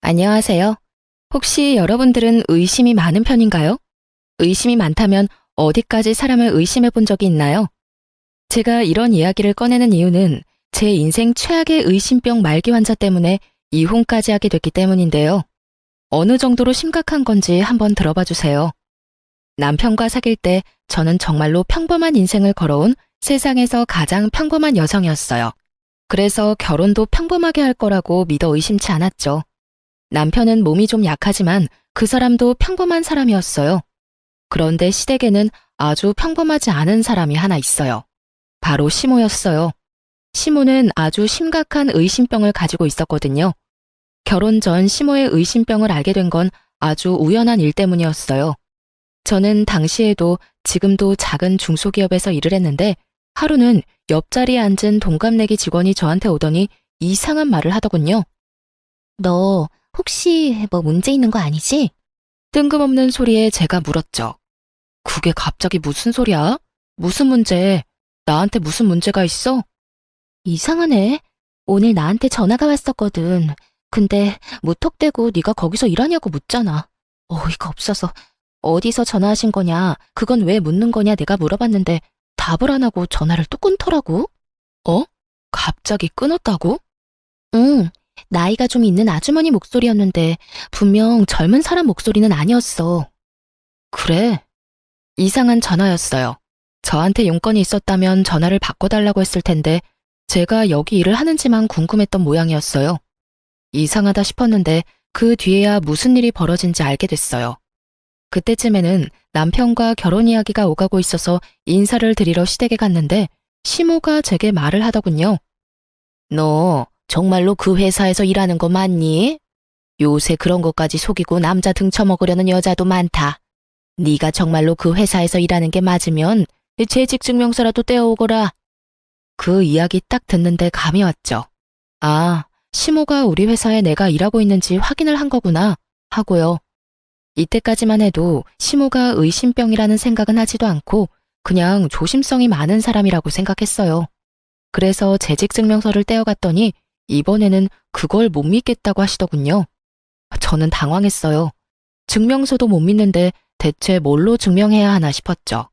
안녕하세요. 혹시 여러분들은 의심이 많은 편인가요? 의심이 많다면 어디까지 사람을 의심해 본 적이 있나요? 제가 이런 이야기를 꺼내는 이유는 제 인생 최악의 의심병 말기 환자 때문에 이혼까지 하게 됐기 때문인데요. 어느 정도로 심각한 건지 한번 들어봐 주세요. 남편과 사귈 때 저는 정말로 평범한 인생을 걸어온 세상에서 가장 평범한 여성이었어요. 그래서 결혼도 평범하게 할 거라고 믿어 의심치 않았죠. 남편은 몸이 좀 약하지만 그 사람도 평범한 사람이었어요. 그런데 시댁에는 아주 평범하지 않은 사람이 하나 있어요. 바로 시모였어요. 시모는 아주 심각한 의심병을 가지고 있었거든요. 결혼 전 시모의 의심병을 알게 된 건 아주 우연한 일 때문이었어요. 저는 당시에도 지금도 작은 중소기업에서 일을 했는데 하루는 옆자리에 앉은 동갑내기 직원이 저한테 오더니 이상한 말을 하더군요. 너 혹시 뭐 문제 있는 거 아니지? 뜬금없는 소리에 제가 물었죠. 그게 갑자기 무슨 소리야? 무슨 문제? 나한테 무슨 문제가 있어? 이상하네. 오늘 나한테 전화가 왔었거든. 근데 무턱대고 네가 거기서 일하냐고 묻잖아. 어이가 없어서 어디서 전화하신 거냐, 그건 왜 묻는 거냐 내가 물어봤는데 답을 안 하고 전화를 또 끊더라고. 어? 갑자기 끊었다고? 응, 나이가 좀 있는 아주머니 목소리였는데 분명 젊은 사람 목소리는 아니었어. 그래? 이상한 전화였어요. 저한테 용건이 있었다면 전화를 바꿔달라고 했을 텐데 제가 여기 일을 하는지만 궁금했던 모양이었어요. 이상하다 싶었는데 그 뒤에야 무슨 일이 벌어진지 알게 됐어요. 그때쯤에는 남편과 결혼 이야기가 오가고 있어서 인사를 드리러 시댁에 갔는데 시모가 제게 말을 하더군요. 너 정말로 그 회사에서 일하는 거 맞니? 요새 그런 것까지 속이고 남자 등쳐먹으려는 여자도 많다. 네가 정말로 그 회사에서 일하는 게 맞으면 재직증명서라도 떼어오거라. 그 이야기 딱 듣는데 감이 왔죠. 아, 시모가 우리 회사에 내가 일하고 있는지 확인을 한 거구나 하고요. 이때까지만 해도 시모가 의심병이라는 생각은 하지도 않고 그냥 조심성이 많은 사람이라고 생각했어요. 그래서 재직증명서를 떼어갔더니 이번에는 그걸 못 믿겠다고 하시더군요. 저는 당황했어요. 증명서도 못 믿는데 대체 뭘로 증명해야 하나 싶었죠.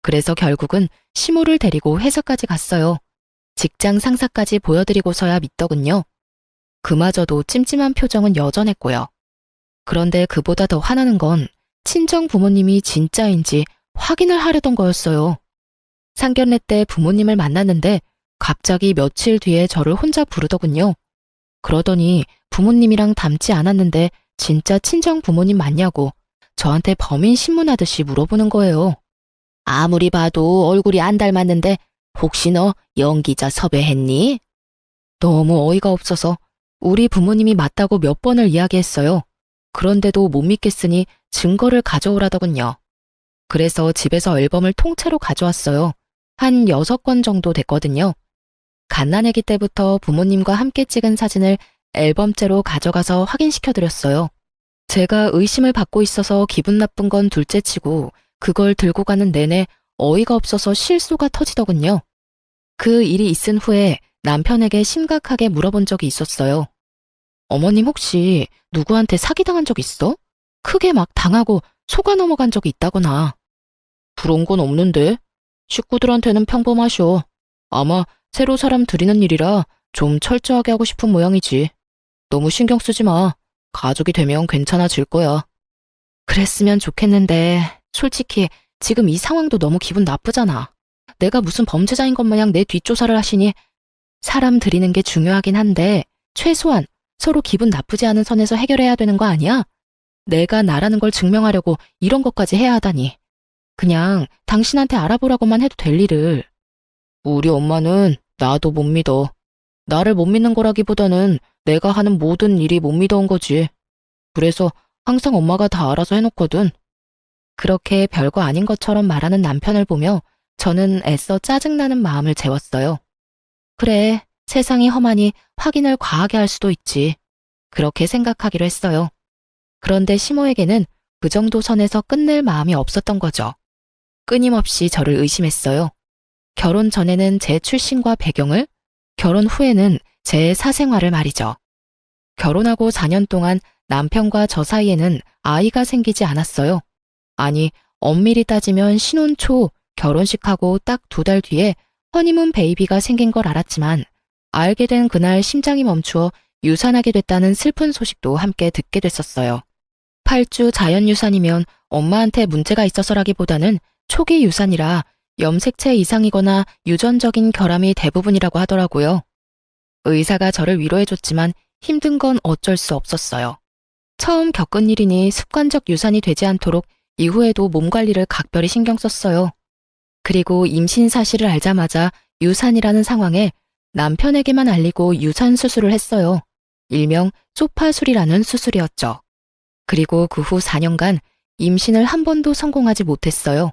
그래서 결국은 시모를 데리고 회사까지 갔어요. 직장 상사까지 보여드리고서야 믿더군요. 그마저도 찜찜한 표정은 여전했고요. 그런데 그보다 더 화나는 건 친정 부모님이 진짜인지 확인을 하려던 거였어요. 상견례 때 부모님을 만났는데 갑자기 며칠 뒤에 저를 혼자 부르더군요. 그러더니 부모님이랑 닮지 않았는데 진짜 친정 부모님 맞냐고 저한테 범인 신문하듯이 물어보는 거예요. 아무리 봐도 얼굴이 안 닮았는데 혹시 너 연기자 섭외했니? 너무 어이가 없어서 우리 부모님이 맞다고 몇 번을 이야기했어요. 그런데도 못 믿겠으니 증거를 가져오라더군요. 그래서 집에서 앨범을 통째로 가져왔어요. 한 6권 정도 됐거든요. 갓난아기 때부터 부모님과 함께 찍은 사진을 앨범째로 가져가서 확인시켜드렸어요. 제가 의심을 받고 있어서 기분 나쁜 건 둘째치고 그걸 들고 가는 내내 어이가 없어서 실수가 터지더군요. 그 일이 있은 후에 남편에게 심각하게 물어본 적이 있었어요. 어머님 혹시 누구한테 사기당한 적 있어? 크게 막 당하고 속아 넘어간 적이 있다거나. 그런 건 없는데? 식구들한테는 평범하셔. 아마 새로 사람 들이는 일이라 좀 철저하게 하고 싶은 모양이지. 너무 신경 쓰지 마. 가족이 되면 괜찮아질 거야. 그랬으면 좋겠는데 솔직히 지금 이 상황도 너무 기분 나쁘잖아. 내가 무슨 범죄자인 것 마냥 내 뒷조사를 하시니 사람 들이는 게 중요하긴 한데 최소한 서로 기분 나쁘지 않은 선에서 해결해야 되는 거 아니야? 내가 나라는 걸 증명하려고 이런 것까지 해야 하다니. 그냥 당신한테 알아보라고만 해도 될 일을. 우리 엄마는 나도 못 믿어. 나를 못 믿는 거라기보다는 내가 하는 모든 일이 못 믿어온 거지. 그래서 항상 엄마가 다 알아서 해놓거든. 그렇게 별거 아닌 것처럼 말하는 남편을 보며 저는 애써 짜증나는 마음을 재웠어요. 그래, 세상이 험하니 확인을 과하게 할 수도 있지. 그렇게 생각하기로 했어요. 그런데 시모에게는 그 정도 선에서 끝낼 마음이 없었던 거죠. 끊임없이 저를 의심했어요. 결혼 전에는 제 출신과 배경을, 결혼 후에는 제 사생활을 말이죠. 결혼하고 4년 동안 남편과 저 사이에는 아이가 생기지 않았어요. 아니, 엄밀히 따지면 신혼 초 결혼식하고 딱 2달 뒤에 허니문 베이비가 생긴 걸 알았지만 알게 된 그날 심장이 멈추어 유산하게 됐다는 슬픈 소식도 함께 듣게 됐었어요. 8주 자연유산이면 엄마한테 문제가 있어서라기보다는 초기 유산이라 염색체 이상이거나 유전적인 결함이 대부분이라고 하더라고요. 의사가 저를 위로해줬지만 힘든 건 어쩔 수 없었어요. 처음 겪은 일이니 습관적 유산이 되지 않도록 이후에도 몸 관리를 각별히 신경 썼어요. 그리고 임신 사실을 알자마자 유산이라는 상황에 남편에게만 알리고 유산 수술을 했어요. 일명 소파술이라는 수술이었죠. 그리고 그 후 4년간 임신을 한 번도 성공하지 못했어요.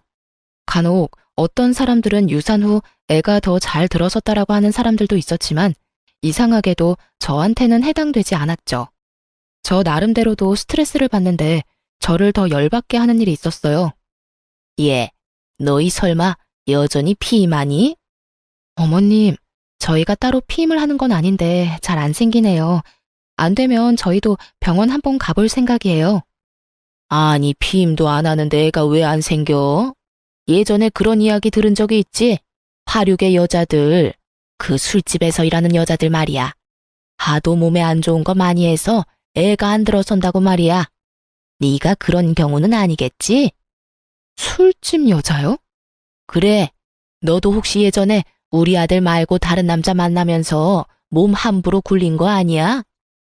간혹 어떤 사람들은 유산 후 애가 더 잘 들어섰다라고 하는 사람들도 있었지만 이상하게도 저한테는 해당되지 않았죠. 저 나름대로도 스트레스를 받는데 저를 더 열받게 하는 일이 있었어요. 예, 너희 설마 여전히 피임하니? 어머님, 저희가 따로 피임을 하는 건 아닌데 잘 안 생기네요. 안 되면 저희도 병원 한번 가볼 생각이에요. 아니, 피임도 안 하는데 애가 왜 안 생겨? 예전에 그런 이야기 들은 적이 있지? 파륙의 여자들, 그 술집에서 일하는 여자들 말이야. 하도 몸에 안 좋은 거 많이 해서 애가 안 들어선다고 말이야. 네가 그런 경우는 아니겠지? 술집 여자요? 그래, 너도 혹시 예전에 우리 아들 말고 다른 남자 만나면서 몸 함부로 굴린 거 아니야?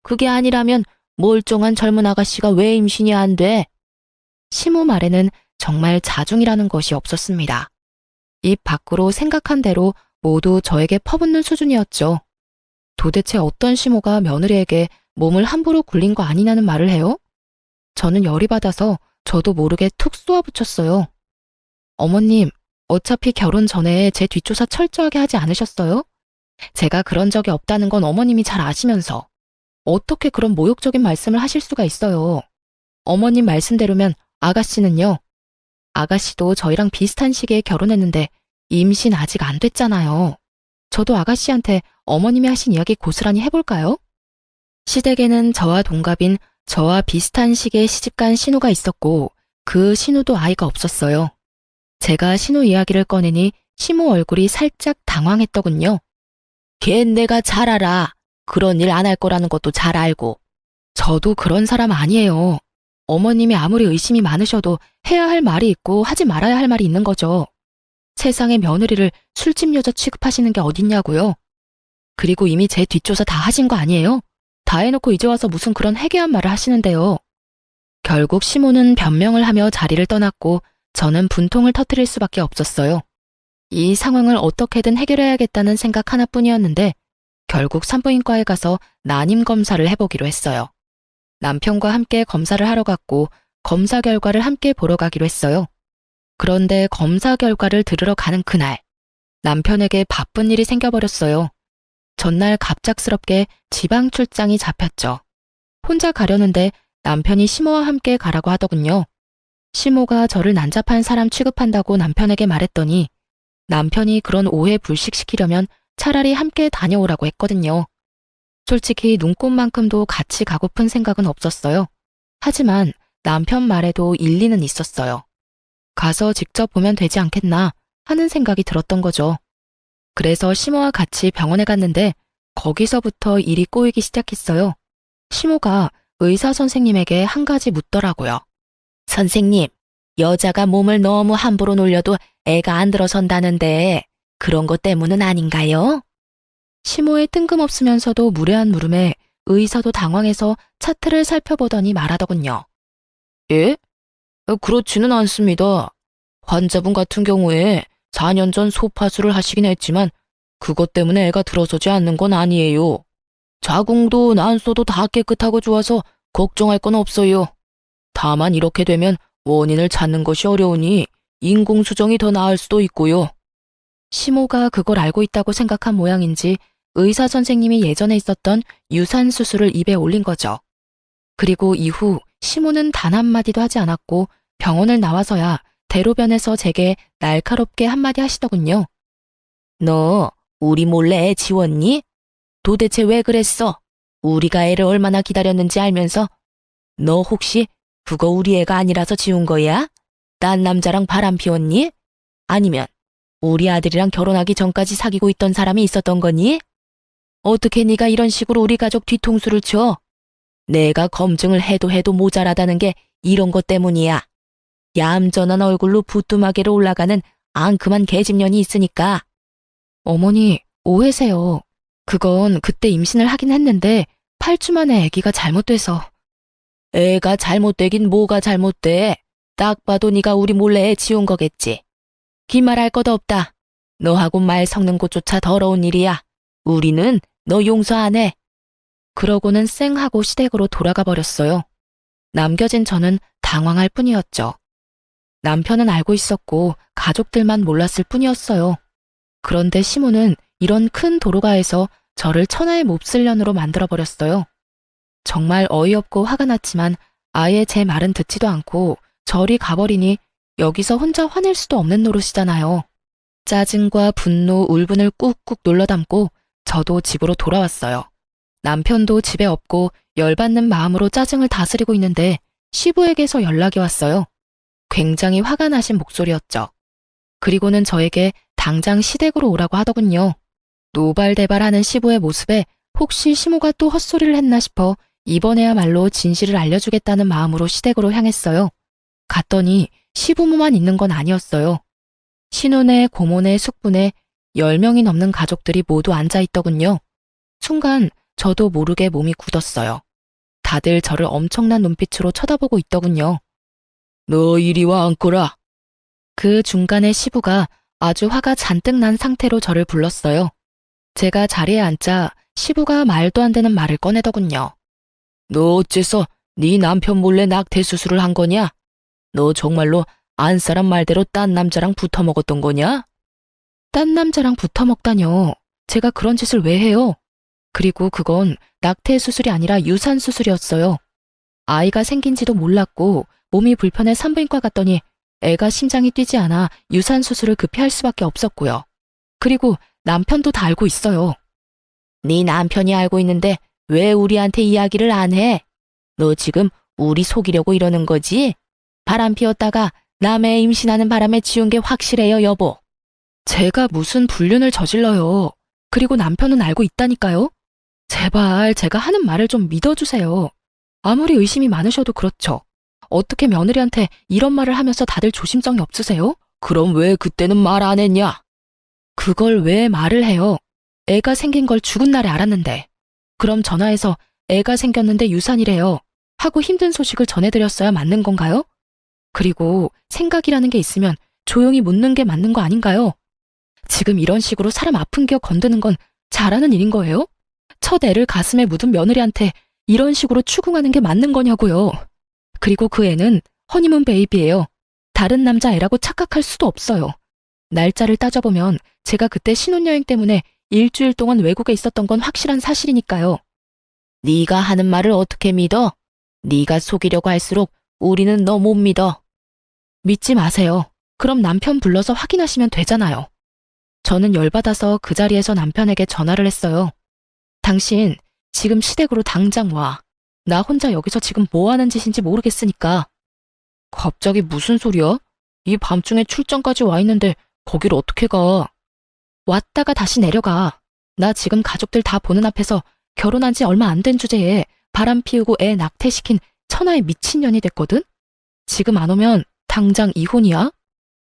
그게 아니라면 멀쩡한 젊은 아가씨가 왜 임신이 안 돼? 시모 말에는 정말 자중이라는 것이 없었습니다. 입 밖으로 생각한 대로 모두 저에게 퍼붓는 수준이었죠. 도대체 어떤 시모가 며느리에게 몸을 함부로 굴린 거 아니냐는 말을 해요? 저는 열이 받아서 저도 모르게 툭 쏘아붙였어요. 어머님, 어차피 결혼 전에 제 뒷조사 철저하게 하지 않으셨어요? 제가 그런 적이 없다는 건 어머님이 잘 아시면서 어떻게 그런 모욕적인 말씀을 하실 수가 있어요. 어머님 말씀대로면 아가씨는요? 아가씨도 저희랑 비슷한 시기에 결혼했는데 임신 아직 안 됐잖아요. 저도 아가씨한테 어머님이 하신 이야기 고스란히 해볼까요? 시댁에는 저와 동갑인 저와 비슷한 시기에 시집간 신우가 있었고 그 신우도 아이가 없었어요. 제가 신우 이야기를 꺼내니 시모 얼굴이 살짝 당황했더군요. 걘 내가 잘 알아. 그런 일 안 할 거라는 것도 잘 알고. 저도 그런 사람 아니에요. 어머님이 아무리 의심이 많으셔도 해야 할 말이 있고 하지 말아야 할 말이 있는 거죠. 세상에 며느리를 술집 여자 취급하시는 게 어딨냐고요. 그리고 이미 제 뒷조사 다 하신 거 아니에요? 다 해놓고 이제 와서 무슨 그런 해괴한 말을 하시는데요. 결국 시모는 변명을 하며 자리를 떠났고 저는 분통을 터뜨릴 수밖에 없었어요. 이 상황을 어떻게든 해결해야겠다는 생각 하나뿐이었는데 결국 산부인과에 가서 난임 검사를 해보기로 했어요. 남편과 함께 검사를 하러 갔고 검사 결과를 함께 보러 가기로 했어요. 그런데 검사 결과를 들으러 가는 그날 남편에게 바쁜 일이 생겨버렸어요. 전날 갑작스럽게 지방 출장이 잡혔죠. 혼자 가려는데 남편이 시모와 함께 가라고 하더군요. 시모가 저를 난잡한 사람 취급한다고 남편에게 말했더니 남편이 그런 오해 불식시키려면 차라리 함께 다녀오라고 했거든요. 솔직히 눈꽃만큼도 같이 가고픈 생각은 없었어요. 하지만 남편 말에도 일리는 있었어요. 가서 직접 보면 되지 않겠나 하는 생각이 들었던 거죠. 그래서 시모와 같이 병원에 갔는데 거기서부터 일이 꼬이기 시작했어요. 시모가 의사 선생님에게 한 가지 묻더라고요. 선생님, 여자가 몸을 너무 함부로 놀려도 애가 안 들어선다는데 그런 것 때문은 아닌가요? 시모의 뜬금없으면서도 무례한 물음에 의사도 당황해서 차트를 살펴보더니 말하더군요. 예? 그렇지는 않습니다. 환자분 같은 경우에 4년 전 소파술을 하시긴 했지만 그것 때문에 애가 들어서지 않는 건 아니에요. 자궁도 난소도 다 깨끗하고 좋아서 걱정할 건 없어요. 다만 이렇게 되면 원인을 찾는 것이 어려우니 인공수정이 더 나을 수도 있고요. 시모가 그걸 알고 있다고 생각한 모양인지 의사 선생님이 예전에 있었던 유산 수술을 입에 올린 거죠. 그리고 이후 시모는 단 한마디도 하지 않았고 병원을 나와서야 대로변에서 제게 날카롭게 한마디 하시더군요. 너 우리 몰래 애 지웠니? 도대체 왜 그랬어? 우리가 애를 얼마나 기다렸는지 알면서 너 혹시 그거 우리 애가 아니라서 지운 거야? 딴 남자랑 바람 피웠니? 아니면 우리 아들이랑 결혼하기 전까지 사귀고 있던 사람이 있었던 거니? 어떻게 네가 이런 식으로 우리 가족 뒤통수를 쳐? 내가 검증을 해도 모자라다는 게 이런 것 때문이야. 얌전한 얼굴로 부뚜마개로 올라가는 앙큼한 계집년이 있으니까. 어머니, 오해세요. 그건 그때 임신을 하긴 했는데 8주 만에 아기가 잘못돼서. 애가 잘못되긴 뭐가 잘못돼. 딱 봐도 네가 우리 몰래 애 지운 거겠지. 기말할 것도 없다. 너하고 말 섞는 것조차 더러운 일이야. 우리는 너 용서 안 해. 그러고는 쌩하고 시댁으로 돌아가 버렸어요. 남겨진 저는 당황할 뿐이었죠. 남편은 알고 있었고 가족들만 몰랐을 뿐이었어요. 그런데 시모는 이런 큰 도로가에서 저를 천하의 몹쓸년으로 만들어버렸어요. 정말 어이없고 화가 났지만 아예 제 말은 듣지도 않고 저리 가버리니 여기서 혼자 화낼 수도 없는 노릇이잖아요. 짜증과 분노, 울분을 꾹꾹 눌러 담고 저도 집으로 돌아왔어요. 남편도 집에 없고 열받는 마음으로 짜증을 다스리고 있는데 시부에게서 연락이 왔어요. 굉장히 화가 나신 목소리였죠. 그리고는 저에게 당장 시댁으로 오라고 하더군요. 노발대발하는 시부의 모습에 혹시 시모가 또 헛소리를 했나 싶어 이번에야말로 진실을 알려주겠다는 마음으로 시댁으로 향했어요. 갔더니 시부모만 있는 건 아니었어요. 신혼에, 고모네, 숙부네 10명이 넘는 가족들이 모두 앉아있더군요. 순간 저도 모르게 몸이 굳었어요. 다들 저를 엄청난 눈빛으로 쳐다보고 있더군요. 너 이리 와 앉거라. 그 중간에 시부가 아주 화가 잔뜩 난 상태로 저를 불렀어요. 제가 자리에 앉자 시부가 말도 안 되는 말을 꺼내더군요. 너 어째서 네 남편 몰래 낙태 수술을 한 거냐? 너 정말로 안 사람 말대로 딴 남자랑 붙어 먹었던 거냐? 딴 남자랑 붙어 먹다뇨. 제가 그런 짓을 왜 해요? 그리고 그건 낙태 수술이 아니라 유산 수술이었어요. 아이가 생긴지도 몰랐고 몸이 불편해 산부인과 갔더니 애가 심장이 뛰지 않아 유산 수술을 급히 할 수밖에 없었고요. 그리고 남편도 다 알고 있어요. 네 남편이 알고 있는데 왜 우리한테 이야기를 안 해? 너 지금 우리 속이려고 이러는 거지? 바람 피웠다가 남의 임신하는 바람에 지운 게 확실해요, 여보. 제가 무슨 불륜을 저질러요. 그리고 남편은 알고 있다니까요. 제발 제가 하는 말을 좀 믿어주세요. 아무리 의심이 많으셔도 그렇죠. 어떻게 며느리한테 이런 말을 하면서 다들 조심성이 없으세요? 그럼 왜 그때는 말 안 했냐? 그걸 왜 말을 해요? 애가 생긴 걸 죽은 날에 알았는데. 그럼 전화해서 애가 생겼는데 유산이래요. 하고 힘든 소식을 전해드렸어야 맞는 건가요? 그리고 생각이라는 게 있으면 조용히 묻는 게 맞는 거 아닌가요? 지금 이런 식으로 사람 아픈 기억 건드는 건 잘하는 일인 거예요? 첫 애를 가슴에 묻은 며느리한테 이런 식으로 추궁하는 게 맞는 거냐고요. 그리고 그 애는 허니문 베이비예요. 다른 남자 애라고 착각할 수도 없어요. 날짜를 따져보면 제가 그때 신혼여행 때문에 일주일 동안 외국에 있었던 건 확실한 사실이니까요. 네가 하는 말을 어떻게 믿어? 네가 속이려고 할수록 우리는 너 못 믿어. 믿지 마세요. 그럼 남편 불러서 확인하시면 되잖아요. 저는 열받아서 그 자리에서 남편에게 전화를 했어요. 당신 지금 시댁으로 당장 와. 나 혼자 여기서 지금 뭐 하는 짓인지 모르겠으니까. 갑자기 무슨 소리야? 이 밤중에 출장까지 와 있는데 거길 어떻게 가? 왔다가 다시 내려가. 나 지금 가족들 다 보는 앞에서 결혼한 지 얼마 안 된 주제에 바람 피우고 애 낙태시킨 천하의 미친년이 됐거든? 지금 안 오면 당장 이혼이야?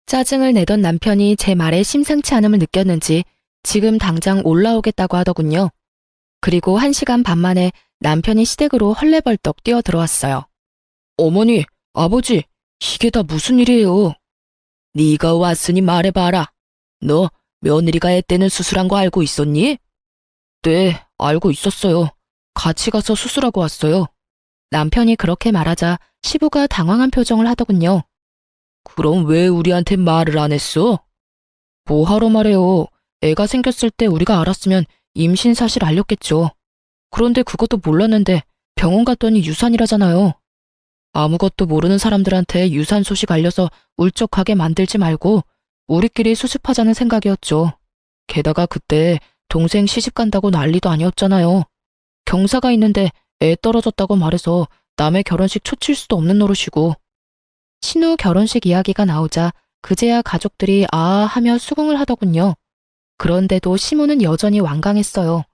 짜증을 내던 남편이 제 말에 심상치 않음을 느꼈는지 지금 당장 올라오겠다고 하더군요. 그리고 1시간 반 만에 남편이 시댁으로 헐레벌떡 뛰어들어왔어요. 어머니, 아버지, 이게 다 무슨 일이에요? 네가 왔으니 말해봐라. 너 며느리가 애 때는 수술한 거 알고 있었니? 네, 알고 있었어요. 같이 가서 수술하고 왔어요. 남편이 그렇게 말하자 시부가 당황한 표정을 하더군요. 그럼 왜 우리한테 말을 안 했어? 뭐하러 말해요. 애가 생겼을 때 우리가 알았으면 임신 사실 알렸겠죠. 그런데 그것도 몰랐는데 병원 갔더니 유산이라잖아요. 아무것도 모르는 사람들한테 유산 소식 알려서 울적하게 만들지 말고 우리끼리 수습하자는 생각이었죠. 게다가 그때 동생 시집 간다고 난리도 아니었잖아요. 경사가 있는데 애 떨어졌다고 말해서 남의 결혼식 초칠 수도 없는 노릇이고. 신우 결혼식 이야기가 나오자 그제야 가족들이 아 하며 수긍을 하더군요. 그런데도 시모는 여전히 완강했어요.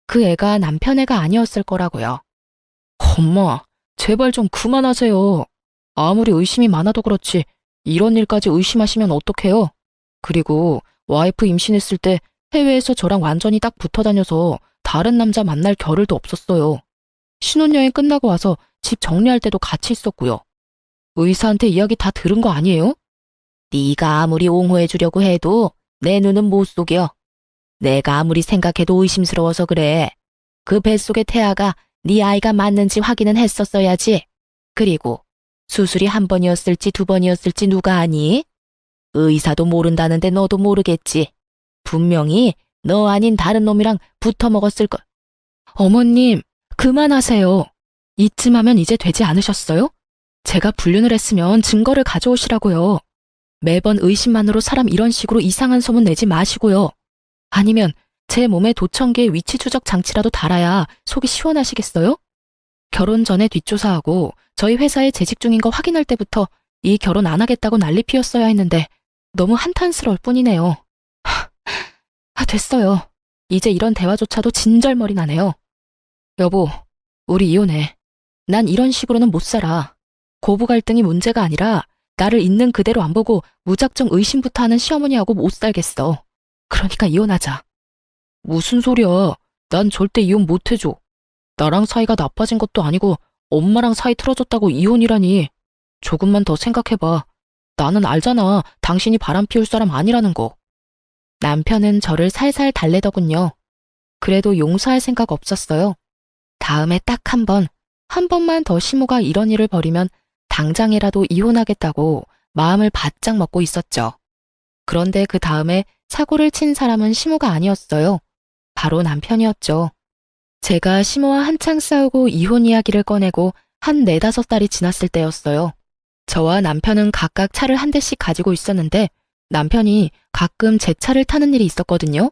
그 애가 남편 애가 아니었을 거라고요. 엄마, 제발 좀 그만하세요. 아무리 의심이 많아도 그렇지 이런 일까지 의심하시면 어떡해요? 그리고 와이프 임신했을 때 해외에서 저랑 완전히 딱 붙어 다녀서 다른 남자 만날 겨를도 없었어요. 신혼여행 끝나고 와서 집 정리할 때도 같이 있었고요. 의사한테 이야기 다 들은 거 아니에요? 네가 아무리 옹호해 주려고 해도 내 눈은 못 속여. 내가 아무리 생각해도 의심스러워서 그래. 그 뱃속의 태아가 네 아이가 맞는지 확인은 했었어야지. 그리고 수술이 한 번이었을지 두 번이었을지 누가 아니? 의사도 모른다는데 너도 모르겠지. 분명히 너 아닌 다른 놈이랑 붙어 먹었을 걸. 어머님, 그만하세요. 이쯤 하면 이제 되지 않으셨어요? 제가 불륜을 했으면 증거를 가져오시라고요. 매번 의심만으로 사람 이런 식으로 이상한 소문 내지 마시고요. 아니면 제 몸에 도청기의 위치 추적 장치라도 달아야 속이 시원하시겠어요? 결혼 전에 뒷조사하고 저희 회사에 재직 중인 거 확인할 때부터 이 결혼 안 하겠다고 난리 피웠어야 했는데 너무 한탄스러울 뿐이네요. 됐어요. 이제 이런 대화조차도 진절머리 나네요. 여보, 우리 이혼해. 난 이런 식으로는 못 살아. 고부 갈등이 문제가 아니라 나를 있는 그대로 안 보고 무작정 의심부터 하는 시어머니하고 못 살겠어. 그러니까 이혼하자. 무슨 소리야. 난 절대 이혼 못 해줘. 나랑 사이가 나빠진 것도 아니고 엄마랑 사이 틀어졌다고 이혼이라니. 조금만 더 생각해봐. 나는 알잖아. 당신이 바람 피울 사람 아니라는 거. 남편은 저를 살살 달래더군요. 그래도 용서할 생각 없었어요. 다음에 딱 한 번만 더 시모가 이런 일을 벌이면 당장이라도 이혼하겠다고 마음을 바짝 먹고 있었죠. 그런데 그 다음에 사고를 친 사람은 시모가 아니었어요. 바로 남편이었죠. 제가 시모와 한창 싸우고 이혼 이야기를 꺼내고 한 4~5달이 지났을 때였어요. 저와 남편은 각각 차를 한 대씩 가지고 있었는데 남편이 가끔 제 차를 타는 일이 있었거든요.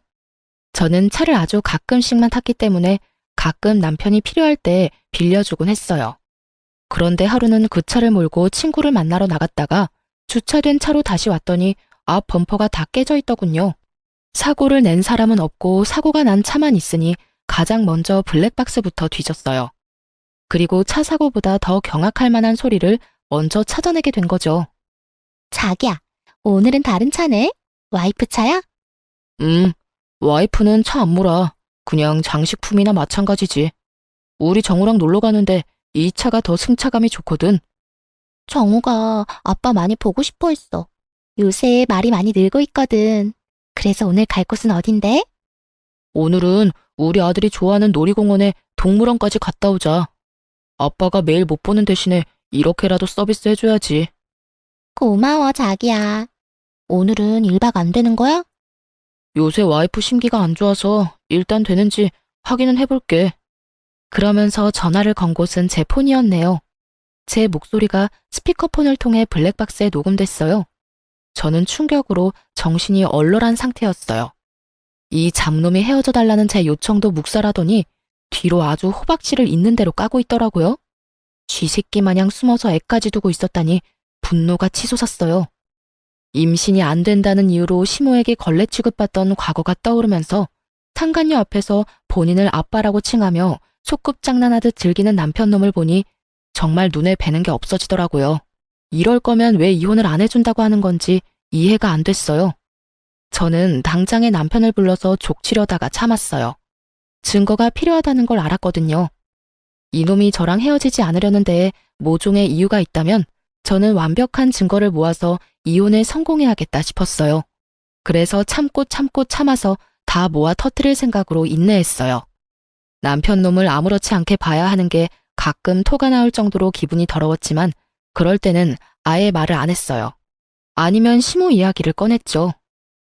저는 차를 아주 가끔씩만 탔기 때문에 가끔 남편이 필요할 때 빌려주곤 했어요. 그런데 하루는 그 차를 몰고 친구를 만나러 나갔다가 주차된 차로 다시 왔더니 앞 범퍼가 다 깨져 있더군요. 사고를 낸 사람은 없고 사고가 난 차만 있으니 가장 먼저 블랙박스부터 뒤졌어요. 그리고 차 사고보다 더 경악할 만한 소리를 먼저 찾아내게 된 거죠. 자기야, 오늘은 다른 차네? 와이프 차야? 와이프는 차 안 몰아. 그냥 장식품이나 마찬가지지. 우리 정우랑 놀러 가는데 이 차가 더 승차감이 좋거든. 정우가 아빠 많이 보고 싶어 했어. 요새 말이 많이 늘고 있거든. 그래서 오늘 갈 곳은 어딘데? 오늘은 우리 아들이 좋아하는 놀이공원에 동물원까지 갔다 오자. 아빠가 매일 못 보는 대신에 이렇게라도 서비스 해줘야지. 고마워, 자기야. 오늘은 1박 안 되는 거야? 요새 와이프 심기가 안 좋아서 일단 되는지 확인은 해볼게. 그러면서 전화를 건 곳은 제 폰이었네요. 제 목소리가 스피커폰을 통해 블랙박스에 녹음됐어요. 저는 충격으로 정신이 얼얼한 상태였어요. 이 잡놈이 헤어져 달라는 제 요청도 묵살하더니 뒤로 아주 호박씨를 있는 대로 까고 있더라고요. 쥐새끼 마냥 숨어서 애까지 두고 있었다니 분노가 치솟았어요. 임신이 안 된다는 이유로 시모에게 걸레 취급받던 과거가 떠오르면서 상간녀 앞에서 본인을 아빠라고 칭하며 소꿉장난하듯 즐기는 남편놈을 보니 정말 눈에 뵈는 게 없어지더라고요. 이럴 거면 왜 이혼을 안 해준다고 하는 건지 이해가 안 됐어요. 저는 당장에 남편을 불러서 족치려다가 참았어요. 증거가 필요하다는 걸 알았거든요. 이놈이 저랑 헤어지지 않으려는 데에 모종의 이유가 있다면 저는 완벽한 증거를 모아서 이혼에 성공해야겠다 싶었어요. 그래서 참고 참아서 다 모아 터뜨릴 생각으로 인내했어요. 남편 놈을 아무렇지 않게 봐야 하는 게 가끔 토가 나올 정도로 기분이 더러웠지만 그럴 때는 아예 말을 안 했어요. 아니면 시모 이야기를 꺼냈죠.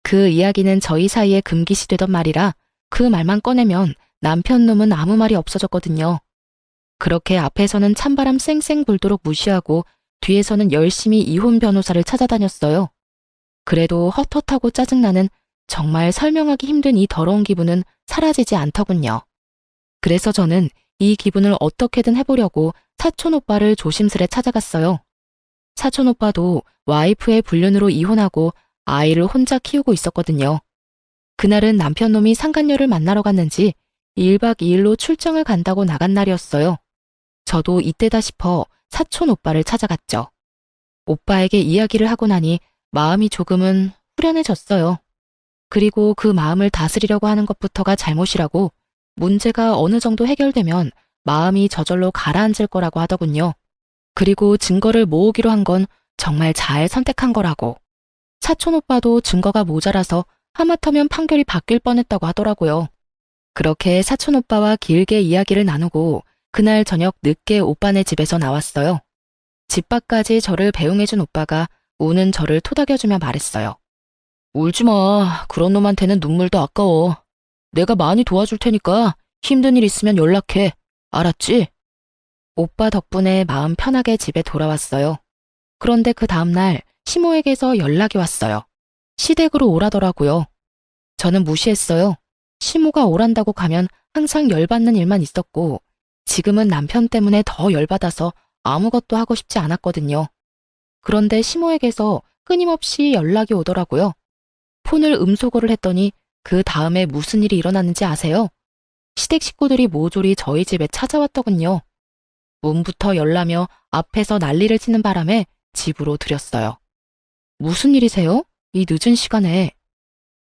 그 이야기는 저희 사이에 금기시 되던 말이라 그 말만 꺼내면 남편 놈은 아무 말이 없어졌거든요. 그렇게 앞에서는 찬바람 쌩쌩 불도록 무시하고 뒤에서는 열심히 이혼 변호사를 찾아다녔어요. 그래도 헛헛하고 짜증나는 정말 설명하기 힘든 이 더러운 기분은 사라지지 않더군요. 그래서 저는 이 기분을 어떻게든 해보려고 사촌 오빠를 조심스레 찾아갔어요. 사촌 오빠도 와이프의 불륜으로 이혼하고 아이를 혼자 키우고 있었거든요. 그날은 남편놈이 상간녀를 만나러 갔는지 1박 2일로 출장을 간다고 나간 날이었어요. 저도 이때다 싶어 사촌 오빠를 찾아갔죠. 오빠에게 이야기를 하고 나니 마음이 조금은 후련해졌어요. 그리고 그 마음을 다스리려고 하는 것부터가 잘못이라고, 문제가 어느 정도 해결되면 마음이 저절로 가라앉을 거라고 하더군요. 그리고 증거를 모으기로 한 건 정말 잘 선택한 거라고. 사촌 오빠도 증거가 모자라서 하마터면 판결이 바뀔 뻔했다고 하더라고요. 그렇게 사촌 오빠와 길게 이야기를 나누고 그날 저녁 늦게 오빠네 집에서 나왔어요. 집 밖까지 저를 배웅해준 오빠가 우는 저를 토닥여주며 말했어요. 울지 마. 그런 놈한테는 눈물도 아까워. 내가 많이 도와줄 테니까 힘든 일 있으면 연락해. 알았지? 오빠 덕분에 마음 편하게 집에 돌아왔어요. 그런데 그 다음날 시모에게서 연락이 왔어요. 시댁으로 오라더라고요. 저는 무시했어요. 시모가 오란다고 가면 항상 열받는 일만 있었고, 지금은 남편 때문에 더 열받아서 아무것도 하고 싶지 않았거든요. 그런데 시모에게서 끊임없이 연락이 오더라고요. 폰을 음소거를 했더니 그 다음에 무슨 일이 일어났는지 아세요? 시댁 식구들이 모조리 저희 집에 찾아왔더군요. 문부터 열라며 앞에서 난리를 치는 바람에 집으로 들였어요. 무슨 일이세요? 이 늦은 시간에.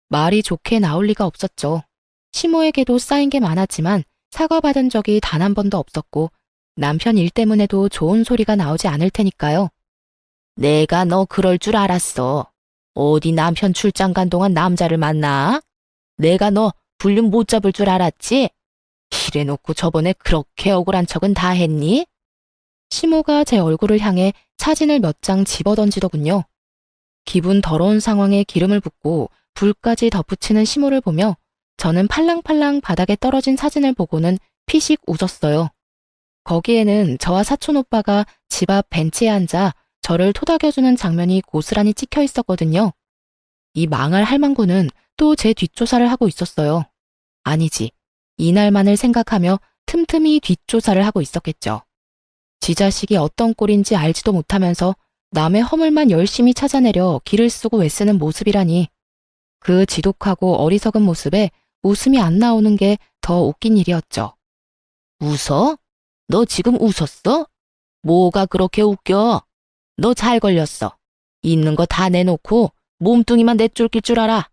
말이 좋게 나올 리가 없었죠. 시모에게도 쌓인 게 많았지만 사과받은 적이 단 한 번도 없었고, 남편 일 때문에도 좋은 소리가 나오지 않을 테니까요. 내가 너 그럴 줄 알았어. 어디 남편 출장 간 동안 남자를 만나? 내가 너 불륜 못 잡을 줄 알았지? 이래놓고 저번에 그렇게 억울한 척은 다 했니? 시모가 제 얼굴을 향해 사진을 몇 장 집어던지더군요. 기분 더러운 상황에 기름을 붓고 불까지 덧붙이는 시모를 보며 저는 팔랑팔랑 바닥에 떨어진 사진을 보고는 피식 웃었어요. 거기에는 저와 사촌 오빠가 집 앞 벤치에 앉아 저를 토닥여주는 장면이 고스란히 찍혀 있었거든요. 이 망할 할망구는 또 제 뒷조사를 하고 있었어요. 아니지, 이날만을 생각하며 틈틈이 뒷조사를 하고 있었겠죠. 지 자식이 어떤 꼴인지 알지도 못하면서 남의 허물만 열심히 찾아내려 기를 쓰고 애쓰는 모습이라니. 그 지독하고 어리석은 모습에 웃음이 안 나오는 게 더 웃긴 일이었죠. 웃어? 너 지금 웃었어? 뭐가 그렇게 웃겨? 너 잘 걸렸어. 있는 거 다 내놓고 몸뚱이만 내쫓길 줄 알아.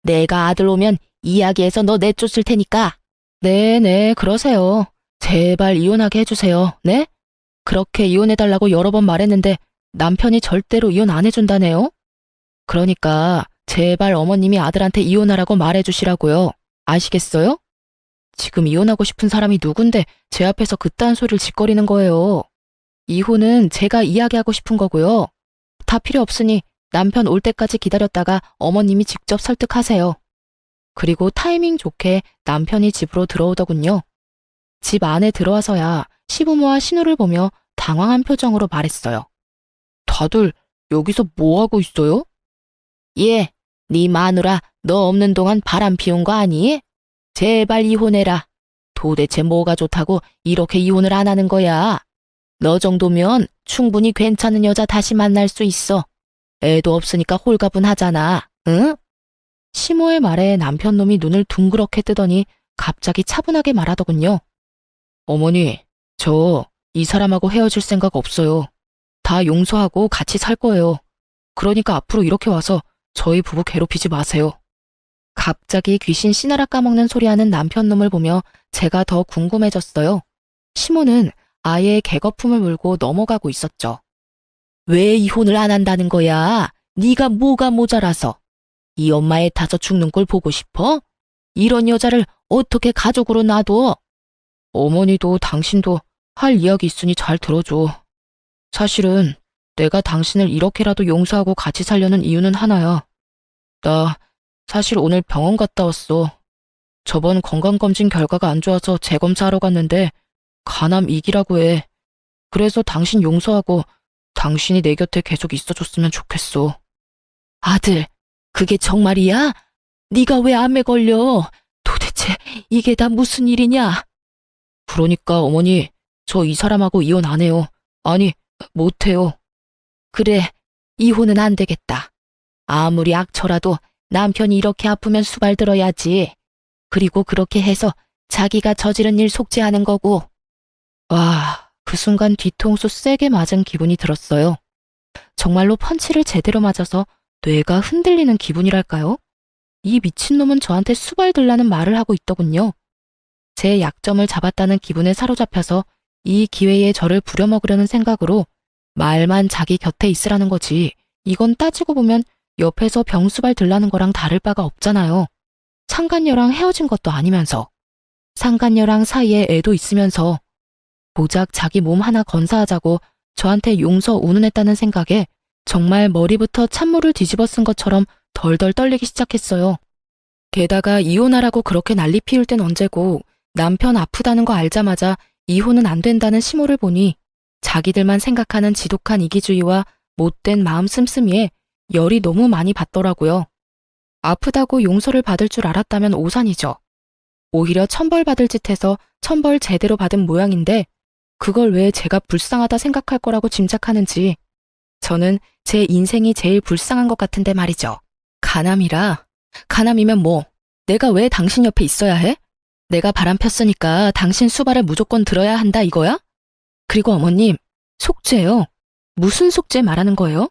내가 아들 오면 이야기해서 너 내쫓을 테니까. 네, 그러세요. 제발 이혼하게 해주세요. 네? 그렇게 이혼해달라고 여러 번 말했는데 남편이 절대로 이혼 안 해준다네요? 그러니까 제발 어머님이 아들한테 이혼하라고 말해주시라고요. 아시겠어요? 지금 이혼하고 싶은 사람이 누군데 제 앞에서 그딴 소리를 짓거리는 거예요. 이혼은 제가 이야기하고 싶은 거고요. 다 필요 없으니 남편 올 때까지 기다렸다가 어머님이 직접 설득하세요. 그리고 타이밍 좋게 남편이 집으로 들어오더군요. 집 안에 들어와서야 시부모와 신우를 보며 당황한 표정으로 말했어요. 다들 여기서 뭐 하고 있어요? 예, 네 마누라 너 없는 동안 바람 피운 거 아니? 제발 이혼해라. 도대체 뭐가 좋다고 이렇게 이혼을 안 하는 거야? 너 정도면 충분히 괜찮은 여자 다시 만날 수 있어. 애도 없으니까 홀가분하잖아, 응? 시모의 말에 남편놈이 눈을 둥그렇게 뜨더니 갑자기 차분하게 말하더군요. 어머니, 저 이 사람하고 헤어질 생각 없어요. 다 용서하고 같이 살 거예요. 그러니까 앞으로 이렇게 와서 저희 부부 괴롭히지 마세요. 갑자기 귀신 씨나라 까먹는 소리하는 남편놈을 보며 제가 더 궁금해졌어요. 시모는 아예 개거품을 물고 넘어가고 있었죠. 왜 이혼을 안 한다는 거야? 네가 뭐가 모자라서. 이 엄마의 타서 죽는 걸 보고 싶어? 이런 여자를 어떻게 가족으로 놔둬? 어머니도 당신도 할 이야기 있으니 잘 들어줘. 사실은 내가 당신을 이렇게라도 용서하고 같이 살려는 이유는 하나야. 나 사실 오늘 병원 갔다 왔어. 저번 건강검진 결과가 안 좋아서 재검사하러 갔는데 간암 2기라고 해. 그래서 당신 용서하고 당신이 내 곁에 계속 있어줬으면 좋겠어. 아들, 그게 정말이야? 네가 왜 암에 걸려? 도대체 이게 다 무슨 일이냐? 그러니까 어머니, 저 이 사람하고 이혼 안 해요. 아니, 못해요. 그래, 이혼은 안 되겠다. 아무리 악처라도 남편이 이렇게 아프면 수발들어야지. 그리고 그렇게 해서 자기가 저지른 일 속죄하는 거고. 와, 그 순간 뒤통수 세게 맞은 기분이 들었어요. 정말로 펀치를 제대로 맞아서 뇌가 흔들리는 기분이랄까요? 이 미친놈은 저한테 수발들라는 말을 하고 있더군요. 제 약점을 잡았다는 기분에 사로잡혀서 이 기회에 저를 부려먹으려는 생각으로 말만 자기 곁에 있으라는 거지. 이건 따지고 보면 옆에서 병수발 들라는 거랑 다를 바가 없잖아요. 상간녀랑 헤어진 것도 아니면서. 상간녀랑 사이에 애도 있으면서. 고작 자기 몸 하나 건사하자고 저한테 용서 운운했다는 생각에 정말 머리부터 찬물을 뒤집어 쓴 것처럼 덜덜 떨리기 시작했어요. 게다가 이혼하라고 그렇게 난리 피울 땐 언제고 남편 아프다는 거 알자마자 이혼은 안 된다는 심호를 보니 자기들만 생각하는 지독한 이기주의와 못된 마음 씀씀이에 열이 너무 많이 받더라고요. 아프다고 용서를 받을 줄 알았다면 오산이죠. 오히려 천벌받을 짓 해서 천벌 제대로 받은 모양인데 그걸 왜 제가 불쌍하다 생각할 거라고 짐작하는지 저는 제 인생이 제일 불쌍한 것 같은데 말이죠. 가남이라. 가남이면 뭐 내가 왜 당신 옆에 있어야 해? 내가 바람 폈으니까 당신 수발을 무조건 들어야 한다 이거야? 그리고 어머님, 속죄요. 무슨 속죄 말하는 거예요?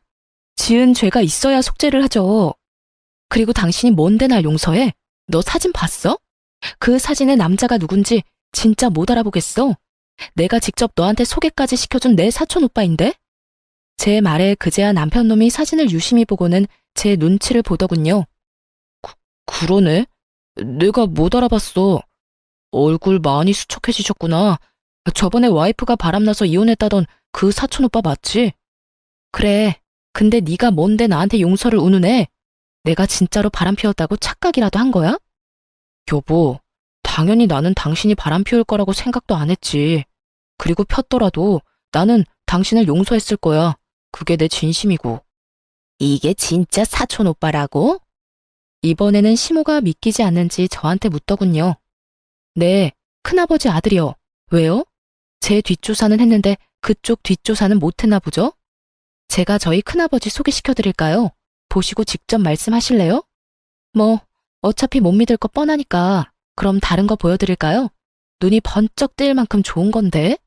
지은 죄가 있어야 속죄를 하죠. 그리고 당신이 뭔데 날 용서해? 너 사진 봤어? 그 사진의 남자가 누군지 진짜 못 알아보겠어. 내가 직접 너한테 소개까지 시켜준 내 사촌 오빠인데? 제 말에 그제야 남편놈이 사진을 유심히 보고는 제 눈치를 보더군요. 그러네. 내가 못 알아봤어. 얼굴 많이 수척해지셨구나. 저번에 와이프가 바람나서 이혼했다던 그 사촌 오빠 맞지? 그래. 근데 네가 뭔데 나한테 용서를 운운해? 내가 진짜로 바람 피웠다고 착각이라도 한 거야? 여보, 당연히 나는 당신이 바람 피울 거라고 생각도 안 했지. 그리고 폈더라도 나는 당신을 용서했을 거야. 그게 내 진심이고. 이게 진짜 사촌 오빠라고? 이번에는 시모가 믿기지 않는지 저한테 묻더군요. 네, 큰아버지 아들이요. 왜요? 제 뒷조사는 했는데 그쪽 뒷조사는 못했나 보죠? 제가 저희 큰아버지 소개시켜드릴까요? 보시고 직접 말씀하실래요? 뭐, 어차피 못 믿을 거 뻔하니까 그럼 다른 거 보여드릴까요? 눈이 번쩍 뜨일 만큼 좋은 건데?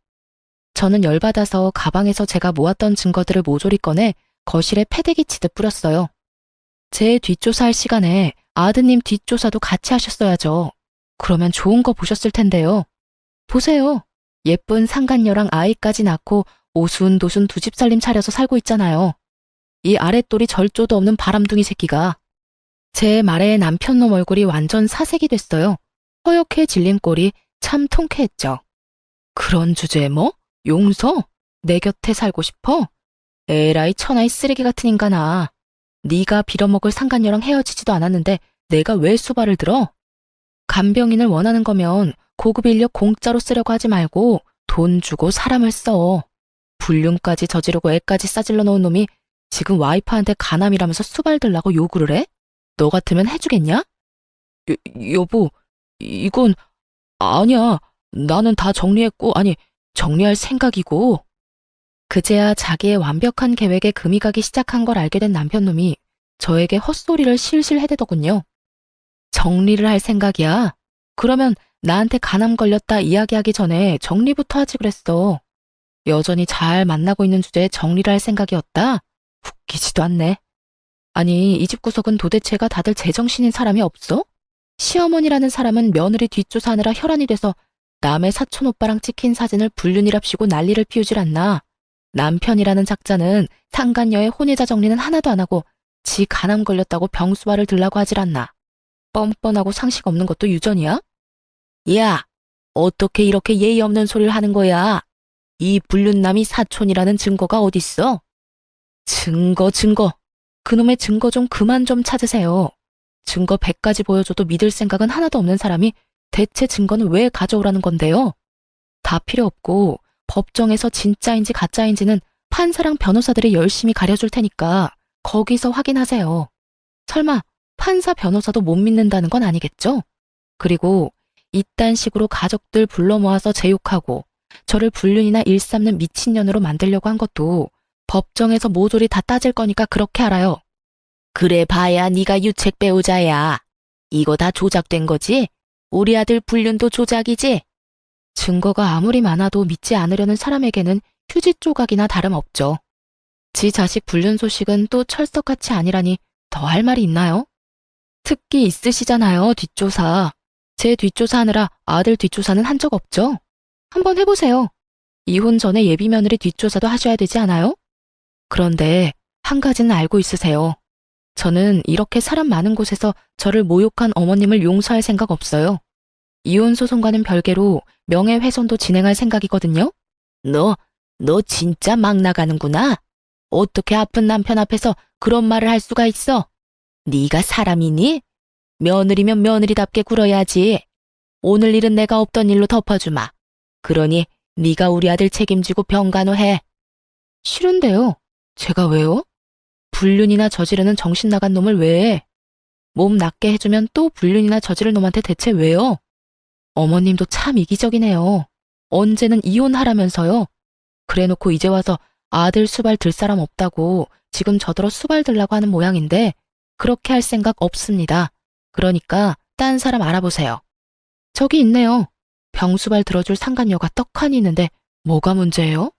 저는 열받아서 가방에서 제가 모았던 증거들을 모조리 꺼내 거실에 패대기 치듯 뿌렸어요. 제 뒷조사할 시간에 아드님 뒷조사도 같이 하셨어야죠. 그러면 좋은 거 보셨을 텐데요. 보세요. 예쁜 상간녀랑 아이까지 낳고 오순도순 두 집 살림 차려서 살고 있잖아요. 이 아랫돌이 절조도 없는 바람둥이 새끼가. 제 말에 남편놈 얼굴이 완전 사색이 됐어요. 허옇게 질린 꼴이 참 통쾌했죠. 그런 주제에 뭐? 용서? 내 곁에 살고 싶어? 에라이 천하의 쓰레기 같은 인간아. 네가 빌어먹을 상간녀랑 헤어지지도 않았는데 내가 왜 수발을 들어? 간병인을 원하는 거면 고급 인력 공짜로 쓰려고 하지 말고 돈 주고 사람을 써. 불륜까지 저지르고 애까지 싸질러 놓은 놈이 지금 와이프한테 가남이라면서 수발 들라고 요구를 해? 너 같으면 해주겠냐? 여보, 이건 아니야. 나는 다 정리했고, 아니, 정리할 생각이고. 그제야 자기의 완벽한 계획에 금이 가기 시작한 걸 알게 된 남편놈이 저에게 헛소리를 실실 해대더군요. 정리를 할 생각이야? 그러면 나한테 간암 걸렸다 이야기하기 전에 정리부터 하지 그랬어. 여전히 잘 만나고 있는 주제에 정리를 할 생각이었다? 웃기지도 않네. 아니, 이 집 구석은 도대체가 다들 제정신인 사람이 없어? 시어머니라는 사람은 며느리 뒷조사하느라 혈안이 돼서 남의 사촌 오빠랑 찍힌 사진을 불륜이랍시고 난리를 피우질 않나. 남편이라는 작자는 상간녀의 혼외자 정리는 하나도 안 하고 지 간암 걸렸다고 병수발을 들라고 하질 않나. 뻔뻔하고 상식 없는 것도 유전이야? 야, 어떻게 이렇게 예의 없는 소리를 하는 거야? 이 불륜남이 사촌이라는 증거가 어딨어? 증거. 그놈의 증거 좀 그만 좀 찾으세요. 증거 100가지 보여줘도 믿을 생각은 하나도 없는 사람이 대체 증거는 왜 가져오라는 건데요? 다 필요 없고 법정에서 진짜인지 가짜인지는 판사랑 변호사들이 열심히 가려줄 테니까 거기서 확인하세요. 설마 판사 변호사도 못 믿는다는 건 아니겠죠? 그리고 이딴 식으로 가족들 불러 모아서 제욕하고 저를 불륜이나 일삼는 미친년으로 만들려고 한 것도 법정에서 모조리 다 따질 거니까 그렇게 알아요. 그래 봐야 네가 유책 배우자야. 이거 다 조작된 거지? 우리 아들 불륜도 조작이지? 증거가 아무리 많아도 믿지 않으려는 사람에게는 휴지 조각이나 다름없죠. 지 자식 불륜 소식은 또 철석같이 아니라니 더 할 말이 있나요? 특기 있으시잖아요, 뒷조사. 제 뒷조사하느라 아들 뒷조사는 한 적 없죠? 한번 해보세요. 이혼 전에 예비 며느리 뒷조사도 하셔야 되지 않아요? 그런데 한 가지는 알고 있으세요. 저는 이렇게 사람 많은 곳에서 저를 모욕한 어머님을 용서할 생각 없어요. 이혼 소송과는 별개로 명예훼손도 진행할 생각이거든요. 너 진짜 막 나가는구나. 어떻게 아픈 남편 앞에서 그런 말을 할 수가 있어? 네가 사람이니? 며느리면 며느리답게 굴어야지. 오늘 일은 내가 없던 일로 덮어주마. 그러니 네가 우리 아들 책임지고 병간호해. 싫은데요. 제가 왜요? 불륜이나 저지르는 정신 나간 놈을 왜 해? 몸 낫게 해주면 또 불륜이나 저지를 놈한테 대체 왜요? 어머님도 참 이기적이네요. 언제는 이혼하라면서요. 그래놓고 이제 와서 아들 수발 들 사람 없다고 지금 저더러 수발 들라고 하는 모양인데 그렇게 할 생각 없습니다. 그러니까 딴 사람 알아보세요. 저기 있네요. 병수발 들어줄 상간녀가 떡하니 있는데 뭐가 문제예요?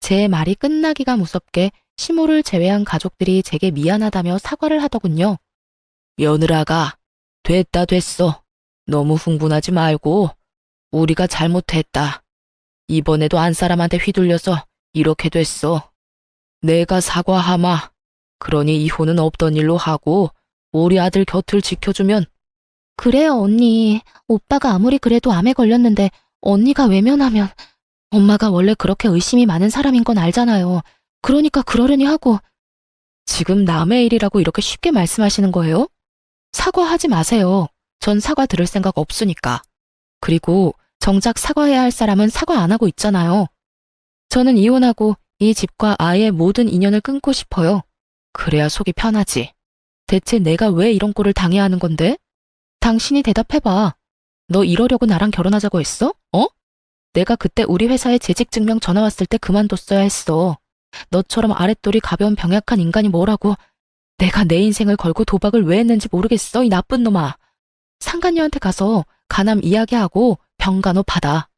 제 말이 끝나기가 무섭게 시모를 제외한 가족들이 제게 미안하다며 사과를 하더군요. 며느라가 됐어. 너무 흥분하지 말고 우리가 잘못했다. 이번에도 안 사람한테 휘둘려서 이렇게 됐어. 내가 사과하마. 그러니 이혼은 없던 일로 하고 우리 아들 곁을 지켜주면. 그래요, 언니. 오빠가 아무리 그래도 암에 걸렸는데 언니가 외면하면 엄마가 원래 그렇게 의심이 많은 사람인 건 알잖아요. 그러니까 그러려니 하고. 지금 남의 일이라고 이렇게 쉽게 말씀하시는 거예요? 사과하지 마세요. 전 사과 들을 생각 없으니까. 그리고 정작 사과해야 할 사람은 사과 안 하고 있잖아요. 저는 이혼하고 이 집과 아이의 모든 인연을 끊고 싶어요. 그래야 속이 편하지. 대체 내가 왜 이런 꼴을 당해야 하는 건데? 당신이 대답해봐. 너 이러려고 나랑 결혼하자고 했어? 어? 내가 그때 우리 회사에 재직증명 전화 왔을 때 그만뒀어야 했어. 너처럼 아랫돌이 가벼운 병약한 인간이 뭐라고. 내가 내 인생을 걸고 도박을 왜 했는지 모르겠어, 이 나쁜 놈아. 상간녀한테 가서 간암 이야기하고 병간호 받아.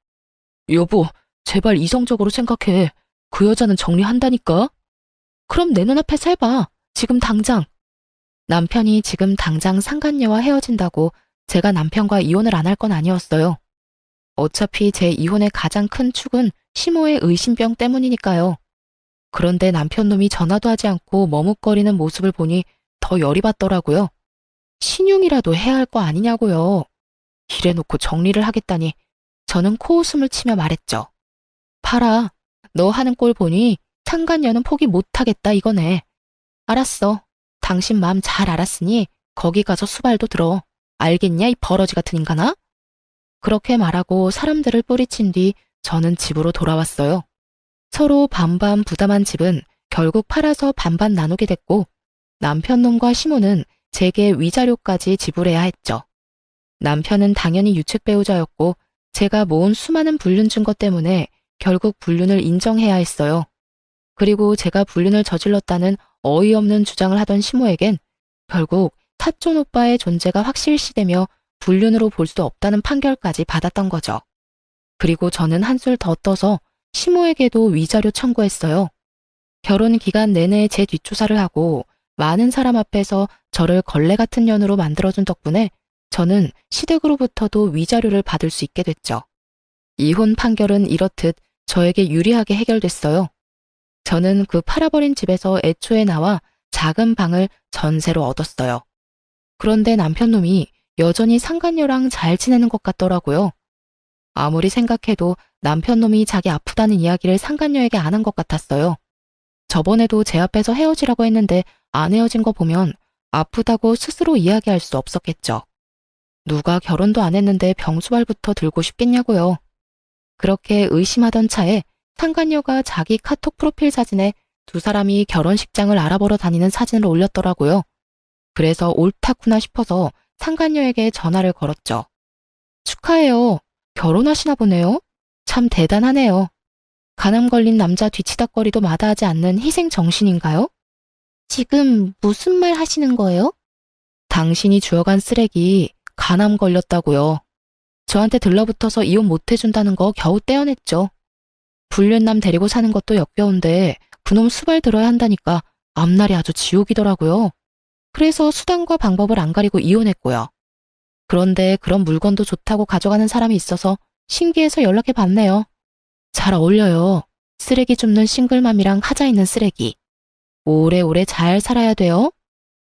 여보, 제발 이성적으로 생각해. 그 여자는 정리한다니까. 그럼 내 눈앞에서 해봐. 지금 당장. 남편이 지금 당장 상간녀와 헤어진다고 제가 남편과 이혼을 안 할 건 아니었어요. 어차피 제 이혼의 가장 큰 축은 시모의 의심병 때문이니까요. 그런데 남편놈이 전화도 하지 않고 머뭇거리는 모습을 보니 더 열이 받더라고요. 신용이라도 해야 할 거 아니냐고요. 이래놓고 정리를 하겠다니 저는 코웃음을 치며 말했죠. 봐라, 너 하는 꼴 보니 상간녀는 포기 못하겠다 이거네. 알았어. 당신 마음 잘 알았으니 거기 가서 수발도 들어. 알겠냐, 이 버러지 같은 인간아? 그렇게 말하고 사람들을 뿌리친 뒤 저는 집으로 돌아왔어요. 서로 반반 부담한 집은 결국 팔아서 반반 나누게 됐고 남편놈과 시모는 제게 위자료까지 지불해야 했죠. 남편은 당연히 유책 배우자였고 제가 모은 수많은 불륜 증거 때문에 결국 불륜을 인정해야 했어요. 그리고 제가 불륜을 저질렀다는 어이없는 주장을 하던 시모에겐 결국 사촌 오빠의 존재가 확실시되며 불륜으로 볼 수 없다는 판결까지 받았던 거죠. 그리고 저는 한술 더 떠서 시모에게도 위자료 청구했어요. 결혼 기간 내내 제 뒷조사를 하고 많은 사람 앞에서 저를 걸레 같은 년으로 만들어준 덕분에 저는 시댁으로부터도 위자료를 받을 수 있게 됐죠. 이혼 판결은 이렇듯 저에게 유리하게 해결됐어요. 저는 그 팔아버린 집에서 애초에 나와 작은 방을 전세로 얻었어요. 그런데 남편놈이 여전히 상간녀랑 잘 지내는 것 같더라고요. 아무리 생각해도 남편놈이 자기 아프다는 이야기를 상간녀에게 안 한 것 같았어요. 저번에도 제 앞에서 헤어지라고 했는데 안 헤어진 거 보면 아프다고 스스로 이야기할 수 없었겠죠. 누가 결혼도 안 했는데 병수발부터 들고 싶겠냐고요. 그렇게 의심하던 차에 상간녀가 자기 카톡 프로필 사진에 두 사람이 결혼식장을 알아보러 다니는 사진을 올렸더라고요. 그래서 옳다구나 싶어서 상간녀에게 전화를 걸었죠. 축하해요. 결혼하시나 보네요. 참 대단하네요. 간암 걸린 남자 뒤치다꺼리도 마다하지 않는 희생 정신인가요? 지금 무슨 말 하시는 거예요? 당신이 주워간 쓰레기 간암 걸렸다고요. 저한테 들러붙어서 이혼 못 해준다는 거 겨우 떼어냈죠. 불륜남 데리고 사는 것도 역겨운데 그놈 수발 들어야 한다니까 앞날이 아주 지옥이더라고요. 그래서 수단과 방법을 안 가리고 이혼했고요. 그런데 그런 물건도 좋다고 가져가는 사람이 있어서 신기해서 연락해 봤네요. 잘 어울려요. 쓰레기 줍는 싱글맘이랑 하자 있는 쓰레기. 오래오래 잘 살아야 돼요.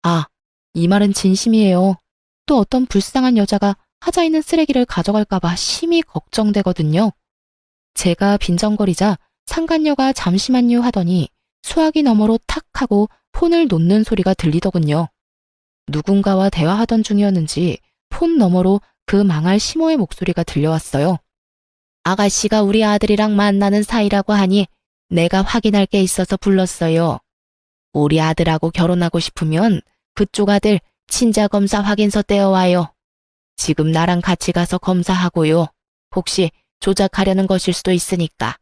아, 이 말은 진심이에요. 또 어떤 불쌍한 여자가 하자 있는 쓰레기를 가져갈까봐 심히 걱정되거든요. 제가 빈정거리자 상간녀가 잠시만요 하더니 수화기 너머로 탁 하고 폰을 놓는 소리가 들리더군요. 누군가와 대화하던 중이었는지 폰 너머로 그 망할 시모의 목소리가 들려왔어요. 아가씨가 우리 아들이랑 만나는 사이라고 하니 내가 확인할 게 있어서 불렀어요. 우리 아들하고 결혼하고 싶으면 그쪽 아들 친자검사 확인서 떼어와요. 지금 나랑 같이 가서 검사하고요. 혹시 조작하려는 것일 수도 있으니까.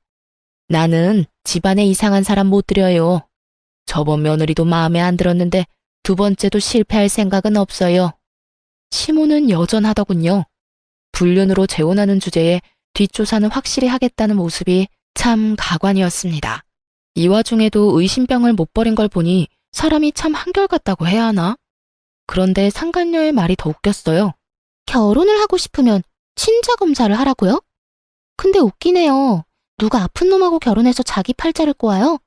나는 집안에 이상한 사람 못 들여요. 저번 며느리도 마음에 안 들었는데 두 번째도 실패할 생각은 없어요. 시모는 여전하더군요. 불륜으로 재혼하는 주제에 뒷조사는 확실히 하겠다는 모습이 참 가관이었습니다. 이 와중에도 의심병을 못 버린 걸 보니 사람이 참 한결같다고 해야 하나? 그런데 상간녀의 말이 더 웃겼어요. 결혼을 하고 싶으면 친자 검사를 하라고요? 근데 웃기네요. 누가 아픈 놈하고 결혼해서 자기 팔자를 꼬아요?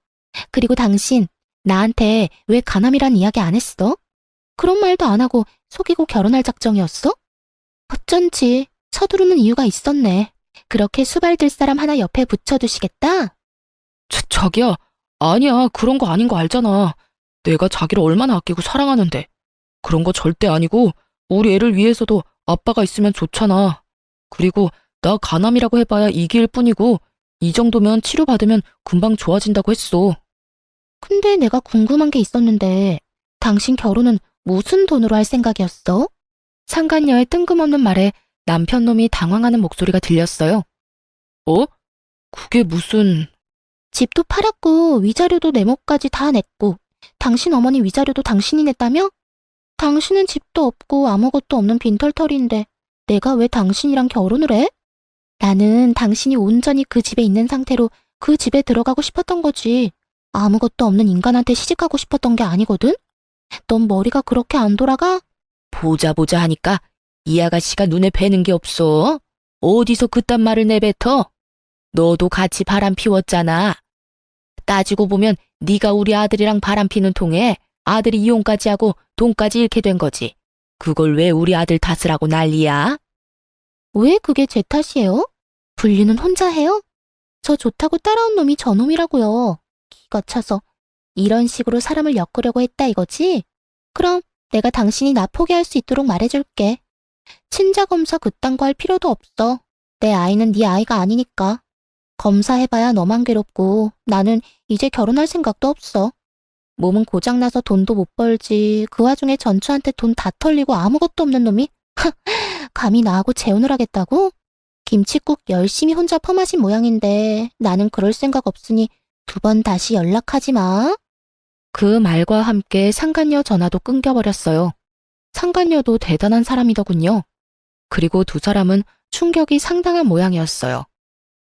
그리고 당신, 나한테 왜 간암이란 이야기 안 했어? 그런 말도 안 하고 속이고 결혼할 작정이었어? 어쩐지 서두르는 이유가 있었네. 그렇게 수발들 사람 하나 옆에 붙여두시겠다? 저기요. 아니야. 그런 거 아닌 거 알잖아. 내가 자기를 얼마나 아끼고 사랑하는데. 그런 거 절대 아니고 우리 애를 위해서도 아빠가 있으면 좋잖아. 그리고 나 간암이라고 해봐야 이기일 뿐이고 이 정도면 치료받으면 금방 좋아진다고 했어. 근데 내가 궁금한 게 있었는데 당신 결혼은 무슨 돈으로 할 생각이었어? 상간녀의 뜬금없는 말에 남편 놈이 당황하는 목소리가 들렸어요. 어? 그게 무슨... 집도 팔았고 위자료도 내 몫까지 다 냈고 당신 어머니 위자료도 당신이 냈다며? 당신은 집도 없고 아무것도 없는 빈털터리인데 내가 왜 당신이랑 결혼을 해? 나는 당신이 온전히 그 집에 있는 상태로 그 집에 들어가고 싶었던 거지. 아무것도 없는 인간한테 시집가고 싶었던 게 아니거든? 넌 머리가 그렇게 안 돌아가? 보자 하니까 이 아가씨가 눈에 뵈는 게 없어. 어디서 그딴 말을 내뱉어? 너도 같이 바람 피웠잖아. 따지고 보면 네가 우리 아들이랑 바람 피는 통에 아들이 이혼까지 하고 돈까지 잃게 된 거지. 그걸 왜 우리 아들 탓을 하고 난리야? 왜 그게 제 탓이에요? 불륜은 혼자 해요? 저 좋다고 따라온 놈이 저놈이라고요. 기가 차서 이런 식으로 사람을 엮으려고 했다 이거지? 그럼 내가 당신이 나 포기할 수 있도록 말해줄게. 친자검사 그딴 거 할 필요도 없어. 내 아이는 네 아이가 아니니까. 검사해봐야 너만 괴롭고 나는 이제 결혼할 생각도 없어. 몸은 고장나서 돈도 못 벌지. 그 와중에 전추한테 돈 다 털리고 아무것도 없는 놈이 감히 나하고 재혼을 하겠다고? 김칫국 열심히 혼자 퍼마신 모양인데 나는 그럴 생각 없으니 두 번 다시 연락하지 마. 그 말과 함께 상간녀 전화도 끊겨버렸어요. 상간녀도 대단한 사람이더군요. 그리고 두 사람은 충격이 상당한 모양이었어요.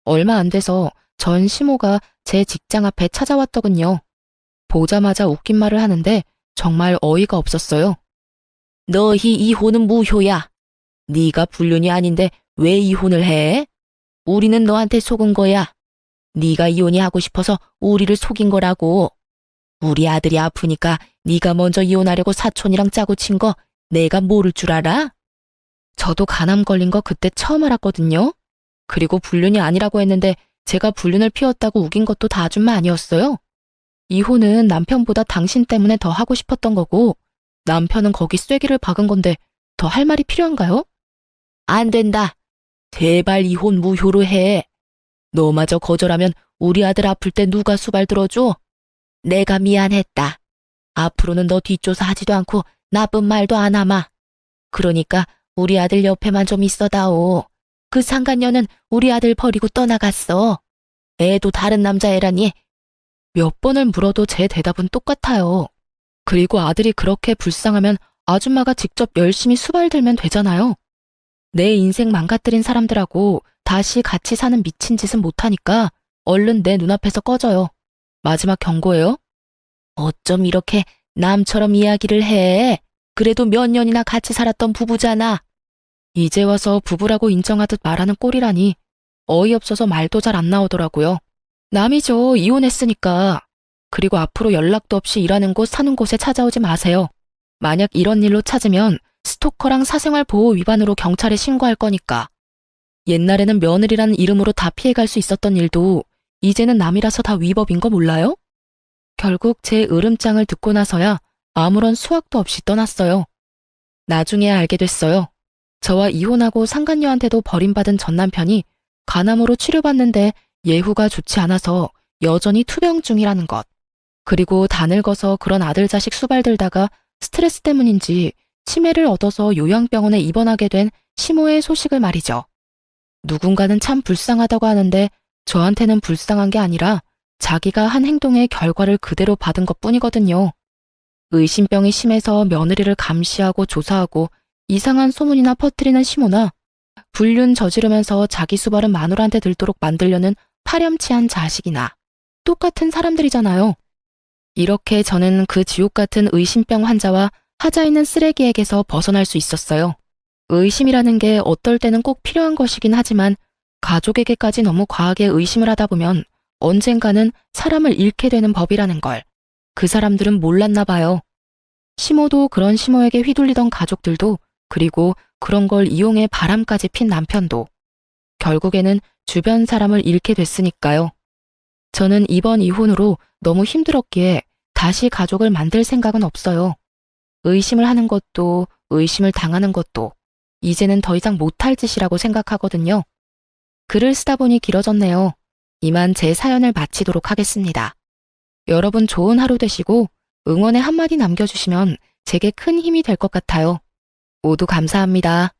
얼마 안 돼서 전 시모가 제 직장 앞에 찾아왔더군요. 보자마자 웃긴 말을 하는데 정말 어이가 없었어요. 너희 이혼은 무효야. 네가 불륜이 아닌데 왜 이혼을 해? 우리는 너한테 속은 거야. 네가 이혼이 하고 싶어서 우리를 속인 거라고. 우리 아들이 아프니까 네가 먼저 이혼하려고 사촌이랑 짜고 친 거 내가 모를 줄 알아? 저도 간암 걸린 거 그때 처음 알았거든요. 그리고 불륜이 아니라고 했는데 제가 불륜을 피웠다고 우긴 것도 다 아줌마 아니었어요. 이혼은 남편보다 당신 때문에 더 하고 싶었던 거고 남편은 거기 쐐기를 박은 건데 더 할 말이 필요한가요? 안 된다. 제발 이혼 무효로 해. 너마저 거절하면 우리 아들 아플 때 누가 수발 들어줘? 내가 미안했다. 앞으로는 너 뒷조사 하지도 않고 나쁜 말도 안 하마. 그러니까 우리 아들 옆에만 좀 있어다오. 그 상간녀는 우리 아들 버리고 떠나갔어. 애도 다른 남자애라니. 몇 번을 물어도 제 대답은 똑같아요. 그리고 아들이 그렇게 불쌍하면 아줌마가 직접 열심히 수발들면 되잖아요. 내 인생 망가뜨린 사람들하고 다시 같이 사는 미친 짓은 못하니까 얼른 내 눈앞에서 꺼져요. 마지막 경고예요. 어쩜 이렇게 남처럼 이야기를 해. 그래도 몇 년이나 같이 살았던 부부잖아. 이제 와서 부부라고 인정하듯 말하는 꼴이라니 어이없어서 말도 잘 안 나오더라고요. 남이죠. 이혼했으니까. 그리고 앞으로 연락도 없이 일하는 곳, 사는 곳에 찾아오지 마세요. 만약 이런 일로 찾으면 스토커랑 사생활 보호 위반으로 경찰에 신고할 거니까. 옛날에는 며느리라는 이름으로 다 피해갈 수 있었던 일도 이제는 남이라서 다 위법인 거 몰라요? 결국 제 으름장을 듣고 나서야 아무런 수확도 없이 떠났어요. 나중에 알게 됐어요. 저와 이혼하고 상간녀한테도 버림받은 전 남편이 간암으로 치료받는데 예후가 좋지 않아서 여전히 투병 중이라는 것. 그리고 다 늙어서 그런 아들 자식 수발들다가 스트레스 때문인지 치매를 얻어서 요양병원에 입원하게 된 시모의 소식을 말이죠. 누군가는 참 불쌍하다고 하는데 저한테는 불쌍한 게 아니라 자기가 한 행동의 결과를 그대로 받은 것뿐이거든요. 의심병이 심해서 며느리를 감시하고 조사하고 이상한 소문이나 퍼뜨리는 시모나 불륜 저지르면서 자기 수발은 마누라한테 들도록 만들려는 파렴치한 자식이나 똑같은 사람들이잖아요. 이렇게 저는 그 지옥 같은 의심병 환자와 하자 있는 쓰레기에게서 벗어날 수 있었어요. 의심이라는 게 어떨 때는 꼭 필요한 것이긴 하지만 가족에게까지 너무 과하게 의심을 하다 보면 언젠가는 사람을 잃게 되는 법이라는 걸 그 사람들은 몰랐나 봐요. 시모도 그런 시모에게 휘둘리던 가족들도 그리고 그런 걸 이용해 바람까지 핀 남편도 결국에는 주변 사람을 잃게 됐으니까요. 저는 이번 이혼으로 너무 힘들었기에 다시 가족을 만들 생각은 없어요. 의심을 하는 것도 의심을 당하는 것도 이제는 더 이상 못할 짓이라고 생각하거든요. 글을 쓰다 보니 길어졌네요. 이만 제 사연을 마치도록 하겠습니다. 여러분 좋은 하루 되시고 응원의 한마디 남겨주시면 제게 큰 힘이 될 것 같아요. 모두 감사합니다.